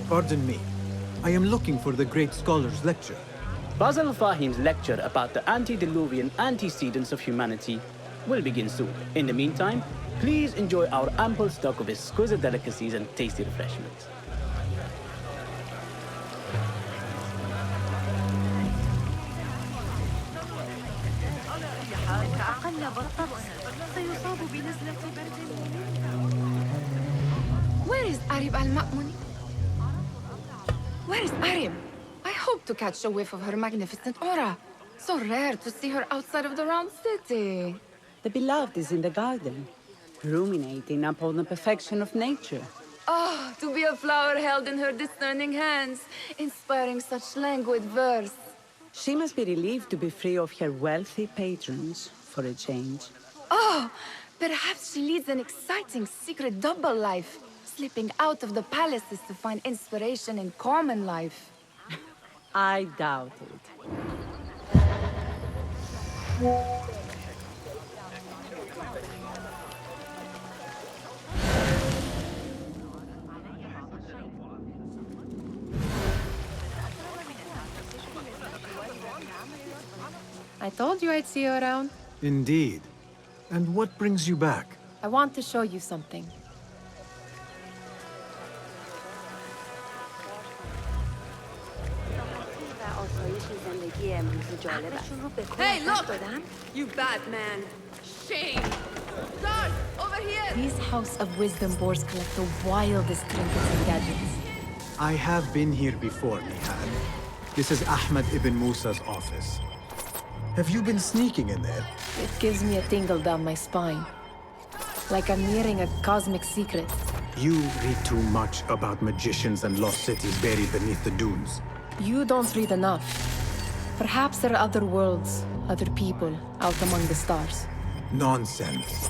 Pardon me. I am looking for the great scholar's lecture. Fazal Fahim's lecture about the antediluvian antecedents of humanity will begin soon. In the meantime, please enjoy our ample stock of exquisite delicacies and tasty refreshments. Where is Arib al-Ma'muni? Where is Arib? I hope to catch a whiff of her magnificent aura. So rare to see her outside of the round city. The beloved is in the garden, ruminating upon the perfection of nature. Oh, to be a flower held in her discerning hands, inspiring such languid verse. She must be relieved to be free of her wealthy patrons for a change. Oh, perhaps she leads an exciting secret double life, slipping out of the palaces to find inspiration in common life. I doubt it. I told you I'd see you around. Indeed. And what brings you back? I want to show you something. Hey, look! You bad man. Shame! Guard, over here! This House of Wisdom boards collect the wildest trinkets and gadgets. I have been here before, Nihal. This is Ahmed ibn Musa's office. Have you been sneaking in there? It gives me a tingle down my spine. Like I'm nearing a cosmic secret. You read too much about magicians and lost cities buried beneath the dunes. You don't read enough. Perhaps there are other worlds, other people, out among the stars. Nonsense.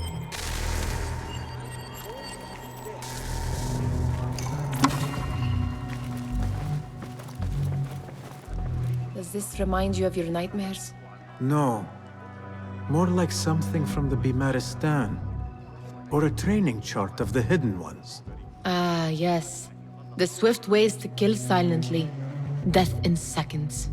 Does this remind you of your nightmares? No. More like something from the Bimaristan. Or a training chart of the Hidden Ones. Ah, yes. The swift ways to kill silently. Death in seconds.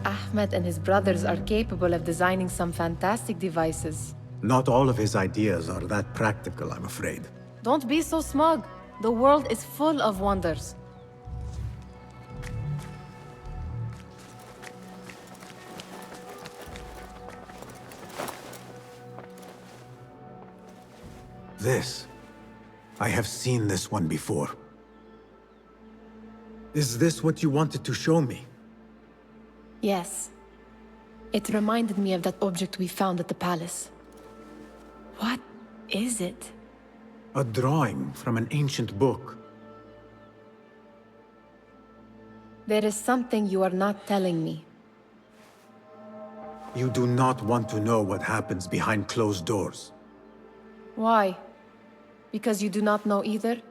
Ahmed and his brothers are capable of designing some fantastic devices. Not all of his ideas are that practical, I'm afraid. Don't be so smug. The world is full of wonders. This. I have seen this one before. Is this what you wanted to show me? Yes. It reminded me of that object we found at the palace. What is it? A drawing from an ancient book. There is something you are not telling me. You do not want to know what happens behind closed doors. Why? Because you do not know either?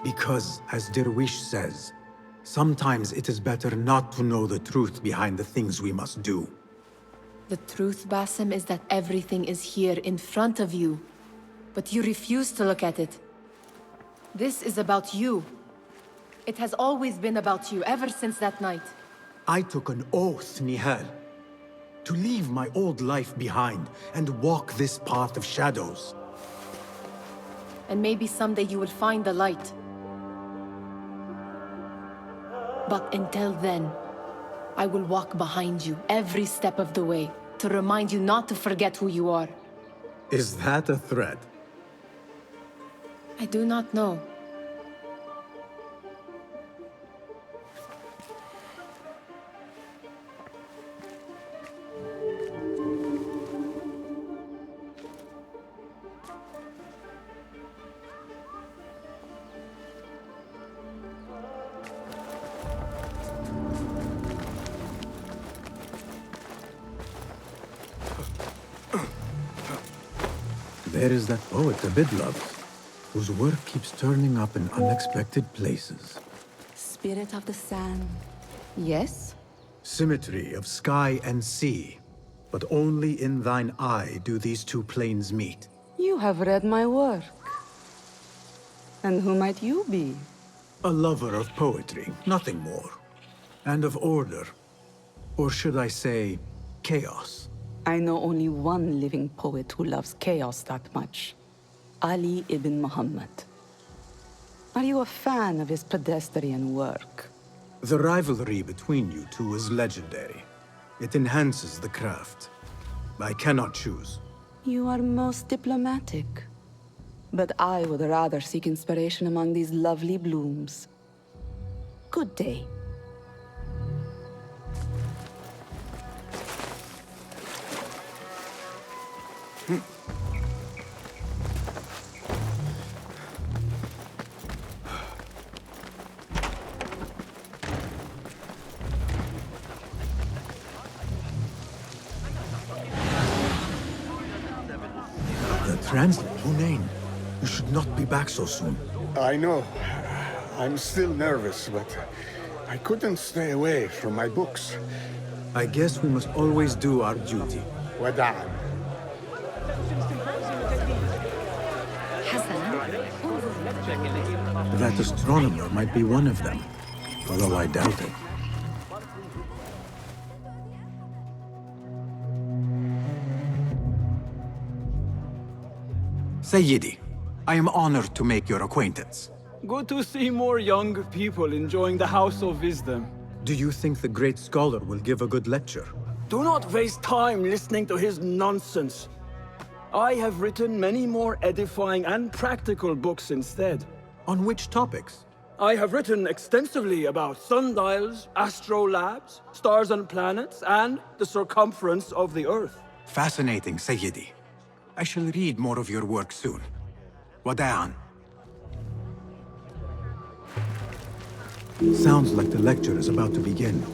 Because, as Derwish says, sometimes it is better not to know the truth behind the things we must do. The truth, Basim, is that everything is here in front of you. But you refuse to look at it. This is about you. It has always been about you, ever since that night. I took an oath, Nihal, to leave my old life behind and walk this path of shadows. And maybe someday you will find the light. But until then, I will walk behind you every step of the way to remind you not to forget who you are. Is that a threat? I do not know. There is that poet the bid loves, whose work keeps turning up in unexpected places. Spirit of the sun. Yes? Symmetry of sky and sea, but only in thine eye do these two planes meet. You have read my work. And who might you be? A lover of poetry, nothing more. And of order. Or should I say, chaos. I know only one living poet who loves chaos that much. Ali ibn Muhammad. Are you a fan of his pedestrian work? The rivalry between you two is legendary. It enhances the craft. I cannot choose. You are most diplomatic. But I would rather seek inspiration among these lovely blooms. Good day. The translator, Hunain. You should not be back so soon. I know. I'm still nervous, but I couldn't stay away from my books. I guess we must always do our duty. Wada'an. That astronomer might be one of them, although I doubt it. Sayyidi, I am honored to make your acquaintance. Good to see more young people enjoying the House of Wisdom. Do you think the great scholar will give a good lecture? Do not waste time listening to his nonsense. I have written many more edifying and practical books instead. On which topics? I have written extensively about sundials, astrolabes, stars and planets, and the circumference of the Earth. Fascinating, Sayyidi. I shall read more of your work soon. Wada'an. Sounds like the lecture is about to begin.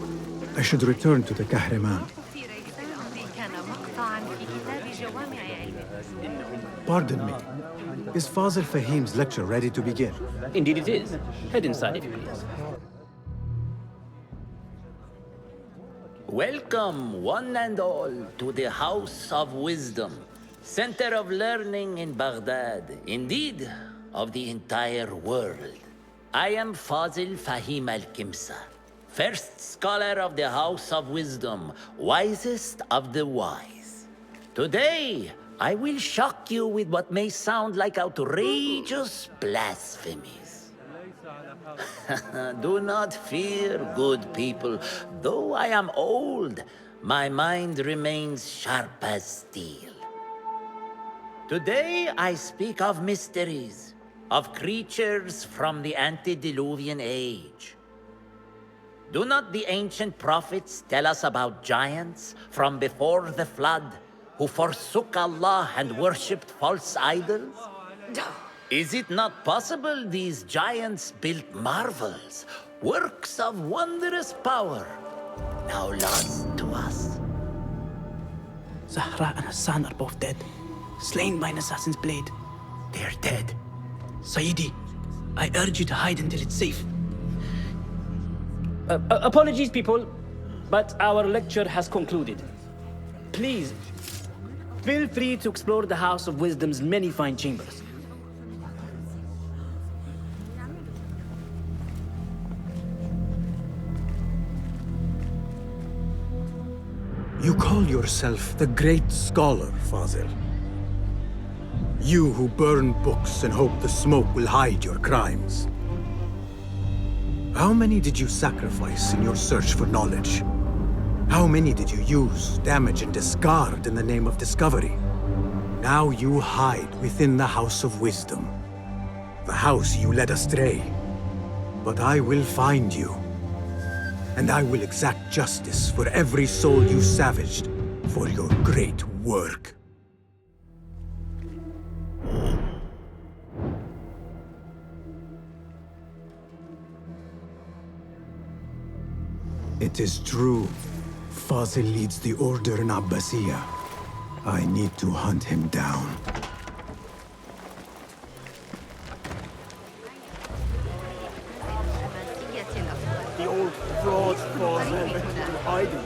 I should return to the Kahraman. Pardon me. Is Fazil Fahim's lecture ready to begin? Indeed it is. Head inside if you please. Welcome, one and all, to the House of Wisdom, center of learning in Baghdad, indeed, of the entire world. I am Fazil Fahim al-Kimsa, first scholar of the House of Wisdom, wisest of the wise. Today, I will shock you with what may sound like outrageous blasphemies. Do not fear, good people. Though I am old, my mind remains sharp as steel. Today I speak of mysteries, of creatures from the antediluvian age. Do not the ancient prophets tell us about giants from before the flood who forsook Allah and worshipped false idols? Is it not possible these giants built marvels, works of wondrous power, now lost to us? Zahra and Hassan are both dead, slain by an assassin's blade. They're dead. Sayyidi, I urge you to hide until it's safe. Apologies, people, but our lecture has concluded. Please, feel free to explore the House of Wisdom's many fine chambers. You call yourself the great scholar, Fazil. You who burn books and hope the smoke will hide your crimes. How many did you sacrifice in your search for knowledge? How many did you use, damage, and discard in the name of discovery? Now you hide within the House of Wisdom. The house you led astray. But I will find you. And I will exact justice for every soul you savaged for your great work. It is true. Fazil leads the order in Abbasiya. I need to hunt him down. The old fraud Fazil hiding.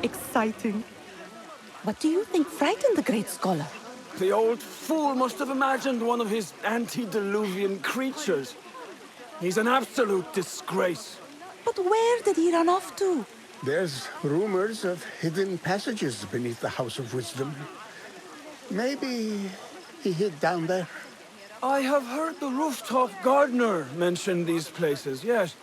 exciting. What do you think frightened the great scholar? The old fool must have imagined one of his antediluvian creatures. He's an absolute disgrace. But where did he run off to? There's rumors of hidden passages beneath the House of Wisdom. Maybe he hid down there. I have heard the rooftop gardener mention these places, yes.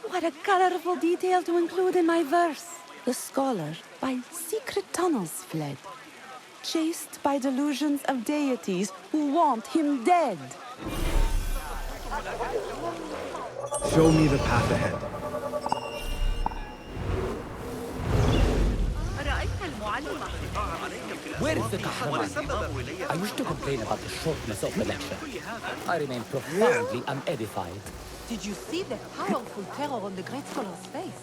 What a colorful detail to include in my verse. The scholar by secret tunnels fled, chased by delusions of deities who want him dead. Show me the path ahead. Where is the Kahraman? I wish to complain about the shortness of the lecture. I remain profoundly unedified. Did you see the powerful terror on the great scholar's face?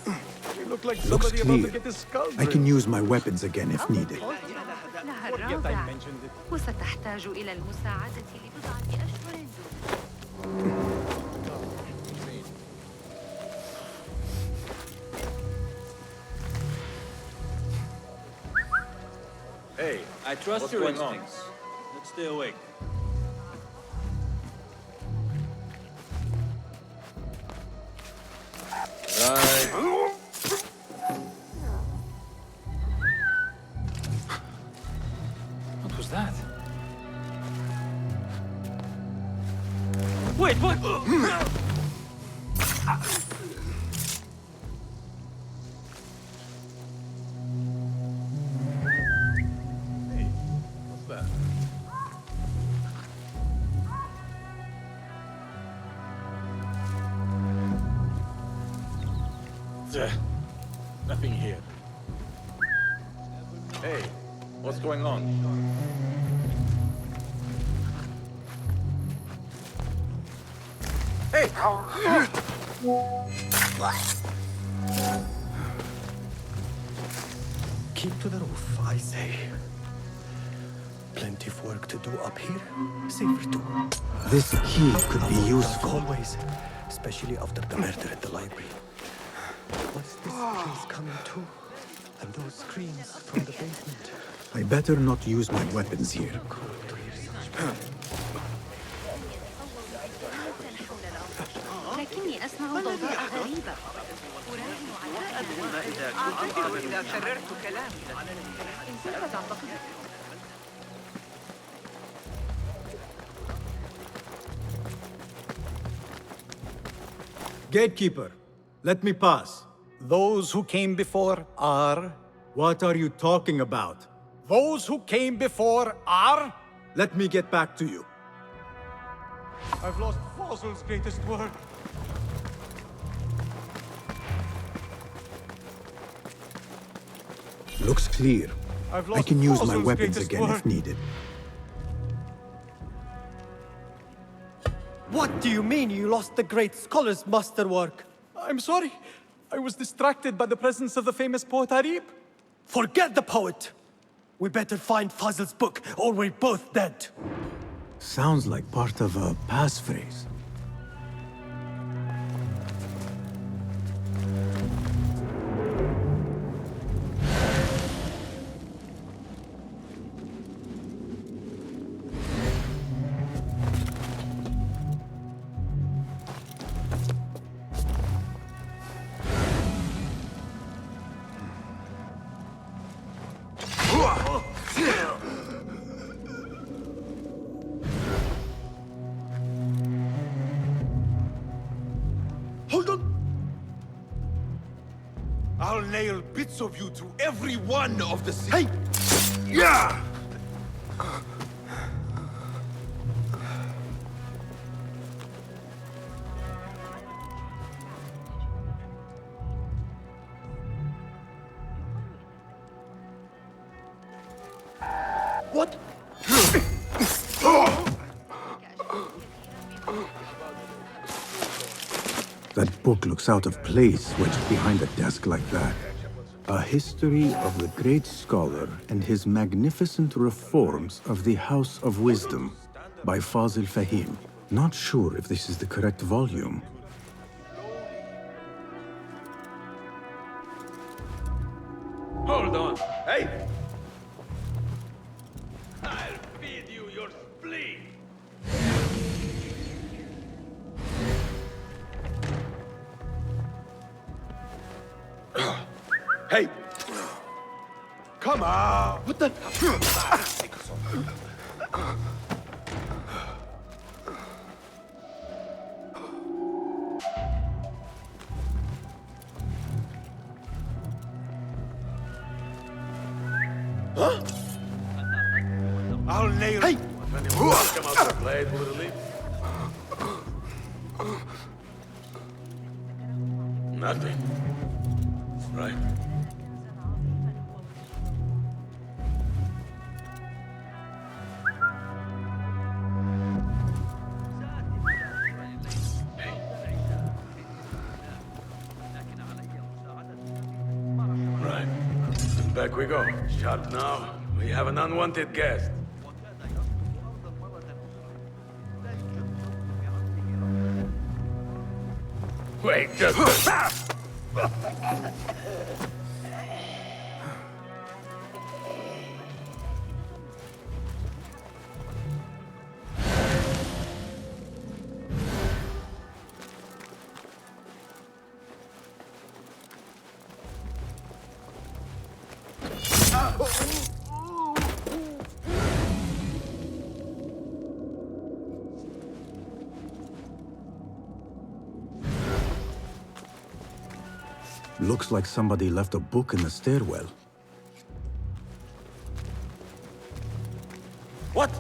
He looked like Looks somebody about to clear. get his skull I can use my weapons again if needed. لها الرابع وستحتاج إلى المساعدة لبضعة أشهر. Hey, I trust your instincts. Let's stay awake. Right. What was that? Wait, what? Nothing here. Hey, what's going on? Hey! Keep to the roof, I say. Plenty of work to do up here. Safer too. This key could be useful. Always, especially after the murder in the library. What's this place coming to? And those screams from the basement. I better not use my weapons here. لكني أسمع ضوضاء غريبة. أعتقد إذا كررت كلامي إن سوف تعتقد. Gatekeeper, let me pass. Those who came before are... What are you talking about? Those who came before are... Let me get back to you. I've lost Fazil's greatest work. Looks clear. I can use my weapons again if needed. What do you mean you lost the great scholar's masterwork? I'm sorry. I was distracted by the presence of the famous poet Arib. Forget the poet! We better find Fazil's book, or we're both dead. Sounds like part of a passphrase. Hold on! I'll nail bits of you to every one of the six. Hey! Yeah! What? That book looks out of place wedged behind a desk like that. A history of the great scholar and his magnificent reforms of the House of Wisdom by Fazil Fahim. Not sure if this is the correct volume. Hold Hey! I'll feed you your spleen! Hey! Come on! What the? Huh? I'll nail you. If anyone else come out to play, will it leave? Nothing. Right? Right. And back we go. Sharp now. We have an unwanted guest. Wait, just... Looks like somebody left a book in the stairwell. What?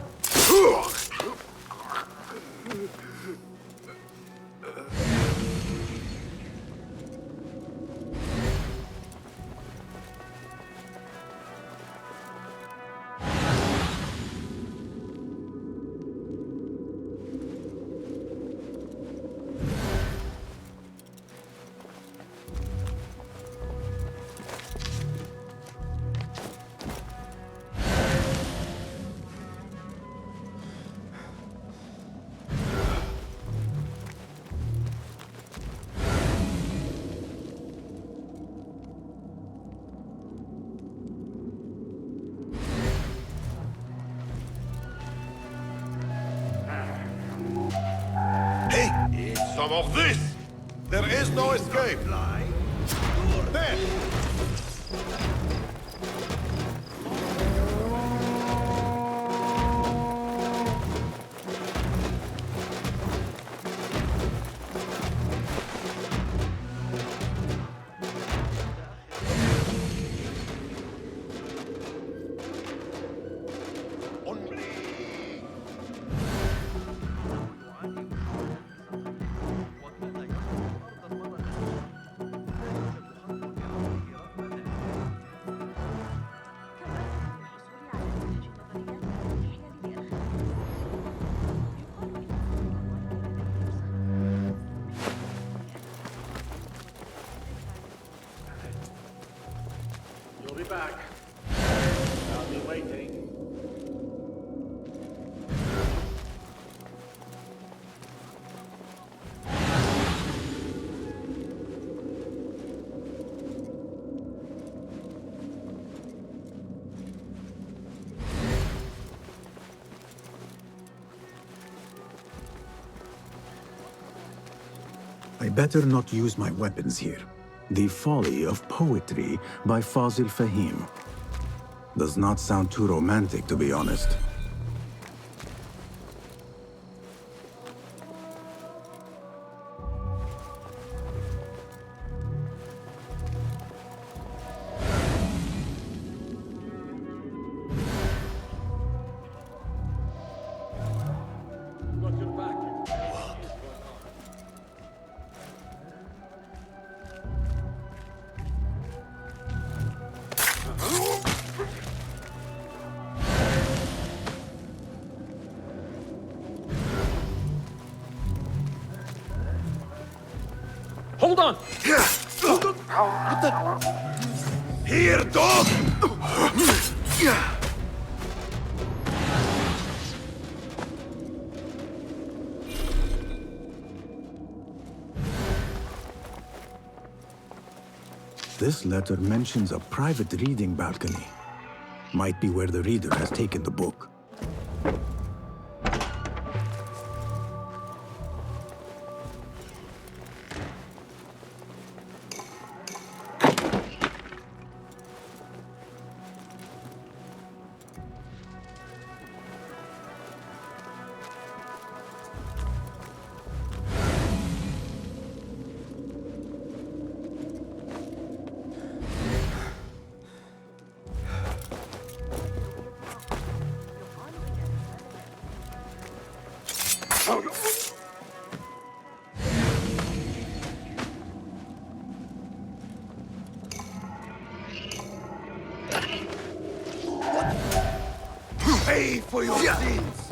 Some of this! There is no escape! There! You'll be back. I'll be waiting. I better not use my weapons here. The Folly of Poetry by Fazil Fahim. Does not sound too romantic, to be honest. Hold on! What the? Here, dog! This letter mentions a private reading balcony. Might be where the reader has taken the book. Pay for your sins!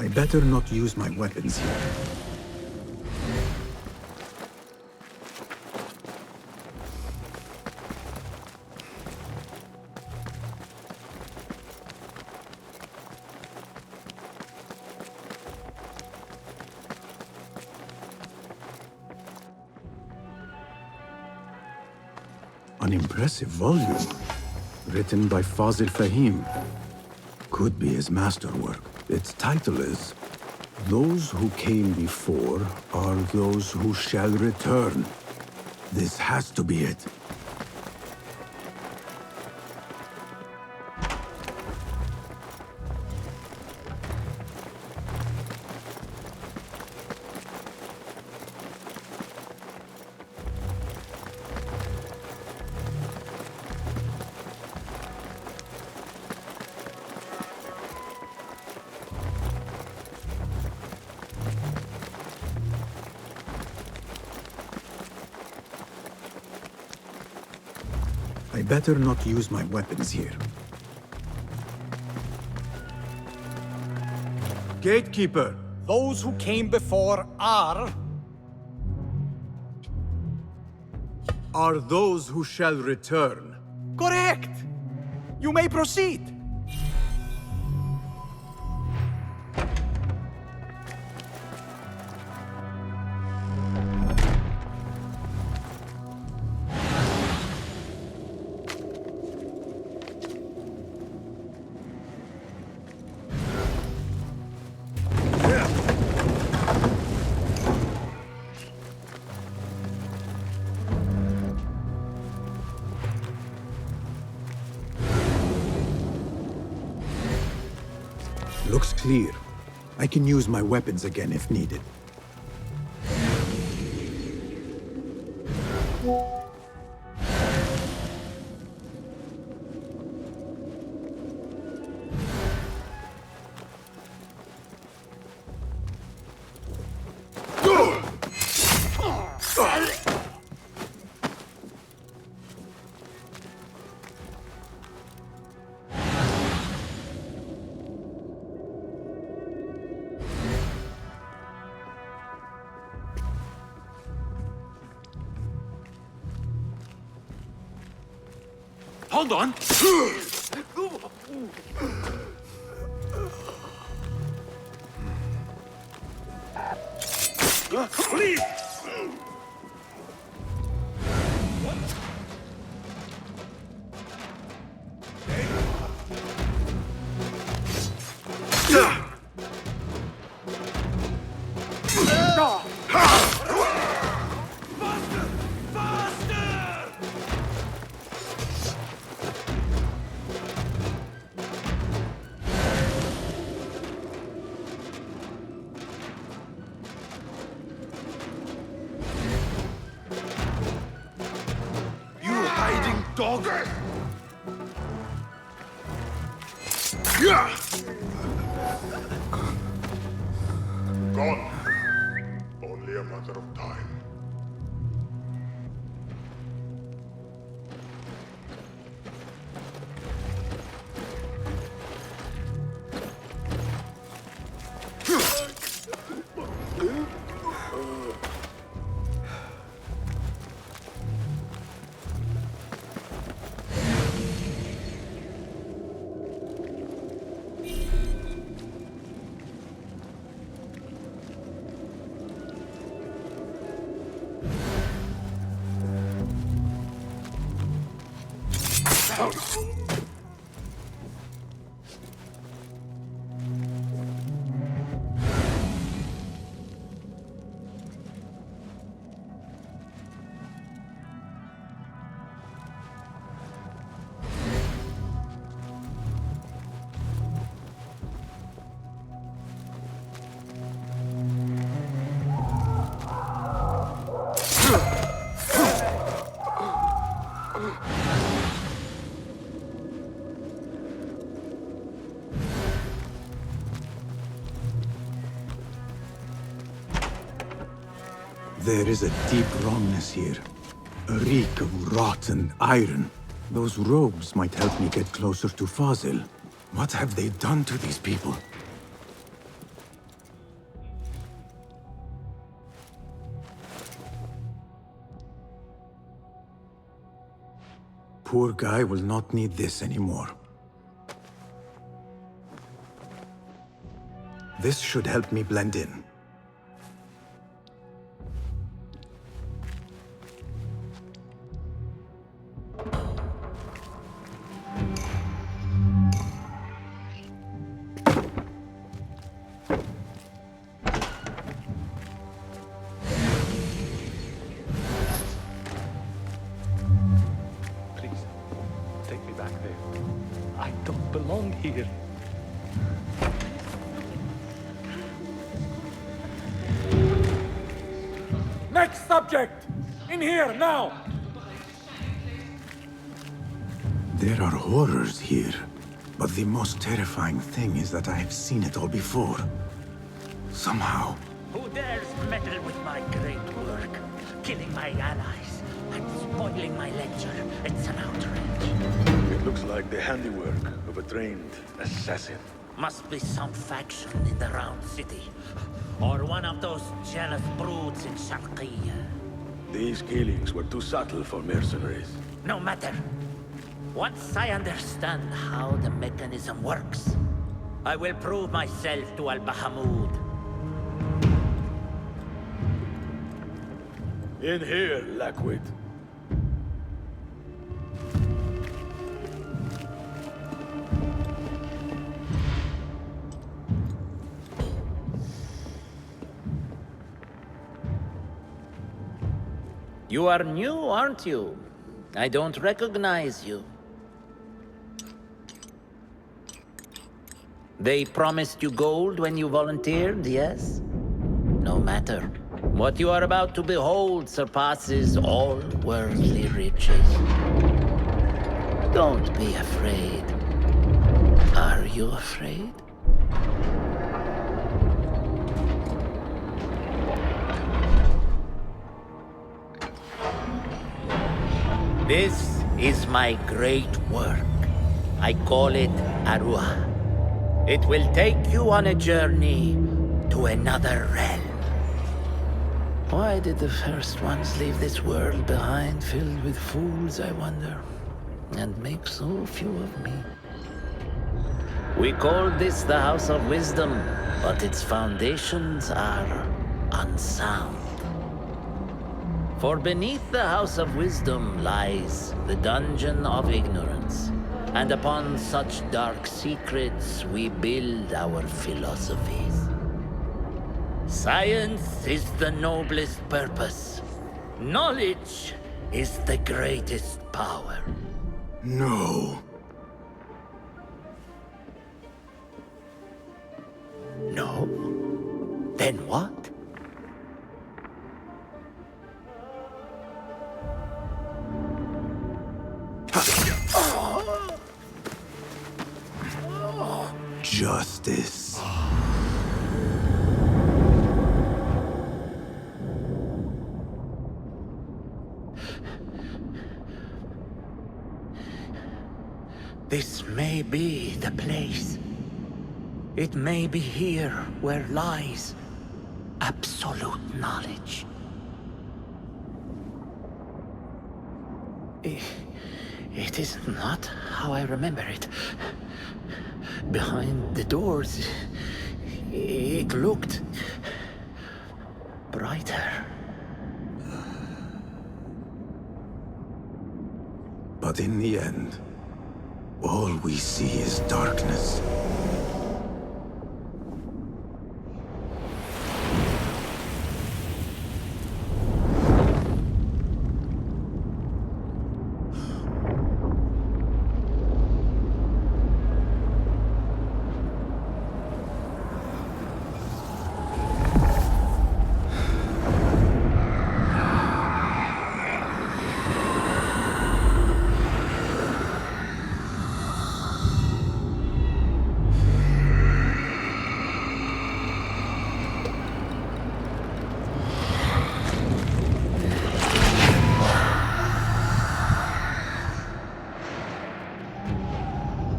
I better not use my weapons here. An impressive volume, written by Fazil Fahim. Could be his masterwork. Its title is, "Those who came before are those who shall return." This has to be it. I better not use my weapons here. Gatekeeper, those who came before are those who shall return. correct. You may proceed. Looks clear. I can use my weapons again if needed. Hold on! Please! Dog! Gone. Only a matter of time. There is a deep wrongness here. A reek of rotten iron. Those robes might help me get closer to Fazil. What have they done to these people? Poor guy will not need this anymore. This should help me blend in. Here. Next subject! In here, now! There are horrors here, but the most terrifying thing is that I have seen it all before. Somehow. Who dares meddle with my great work, killing my allies and spoiling my lecture? It's an outrage. It looks like the handiwork of a trained assassin. Must be some faction in the Round City, or one of those jealous broods in Sharqiyya. These killings were too subtle for mercenaries. No matter. Once I understand how the mechanism works, I will prove myself to Al-Bahamud. In here, Lackwit. You are new, aren't you? I don't recognize you. They promised you gold when you volunteered, yes? No matter. What you are about to behold surpasses all worldly riches. Don't be afraid. Are you afraid? This is my great work. I call it Arua. It will take you on a journey to another realm. Why did the first ones leave this world behind, filled with fools, I wonder, and make so few of me? We call this the House of Wisdom, but its foundations are unsound. For beneath the House of Wisdom lies the Dungeon of Ignorance, and upon such dark secrets we build our philosophies. Science is the noblest purpose. Knowledge is the greatest power. No. No? Then what? Justice. This may be the place. It may be here where lies absolute knowledge. It is not how I remember it. Behind the doors, it looked brighter. But in the end, all we see is darkness.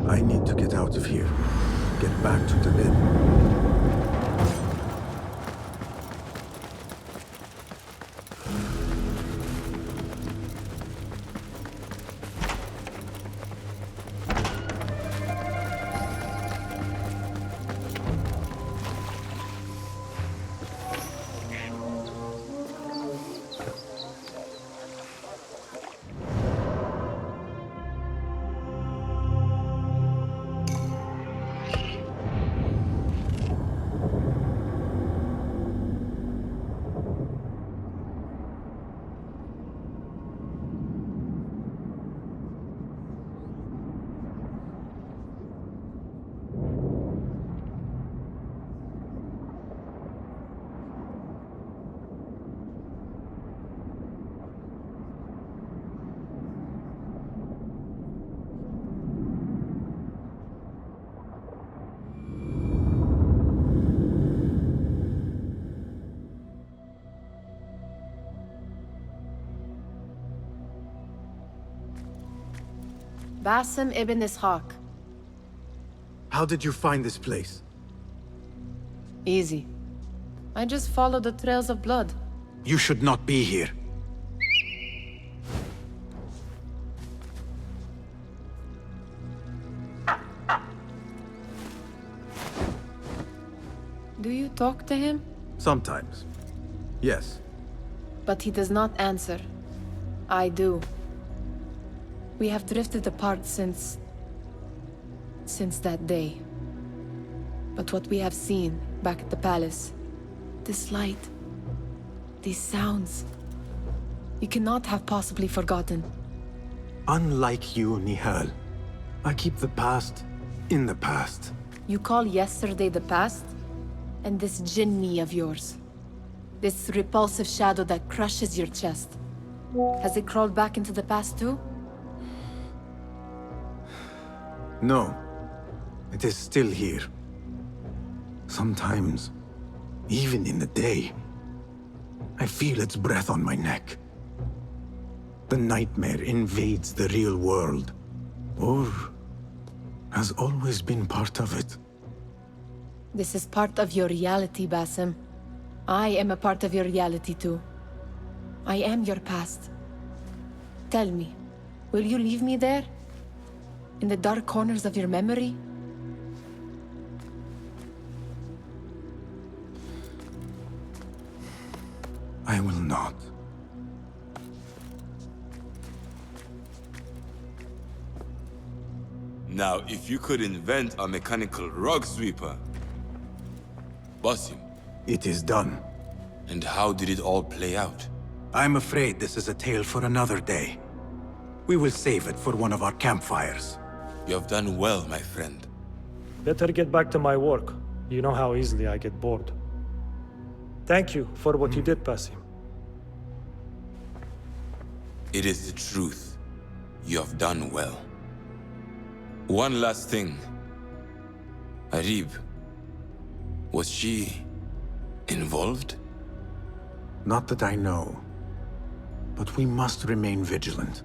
I need to get out of here. Get back to the inn. Basim ibn Ishaq. How did you find this place? Easy. I just followed the trails of blood. You should not be here. Do you talk to him? Sometimes. Yes. But he does not answer. I do. We have drifted apart since that day. But what we have seen back at the palace, this light, these sounds, you cannot have possibly forgotten. Unlike you, Nihal, I keep the past in the past. You call yesterday the past? And this jinni of yours? This repulsive shadow that crushes your chest. Has it crawled back into the past too? No. It is still here. Sometimes, even in the day, I feel its breath on my neck. The nightmare invades the real world, or has always been part of it. This is part of your reality, Basim. I am a part of your reality too. I am your past. Tell me, will you leave me there? In the dark corners of your memory? I will not. Now, if you could invent a mechanical rug sweeper... Basim. It is done. And how did it all play out? I'm afraid this is a tale for another day. We will save it for one of our campfires. You have done well, my friend. Better get back to my work. You know how easily I get bored. Thank you for what you did, Basim. It is the truth. You have done well. One last thing. Arib, was she involved? Not that I know. But we must remain vigilant.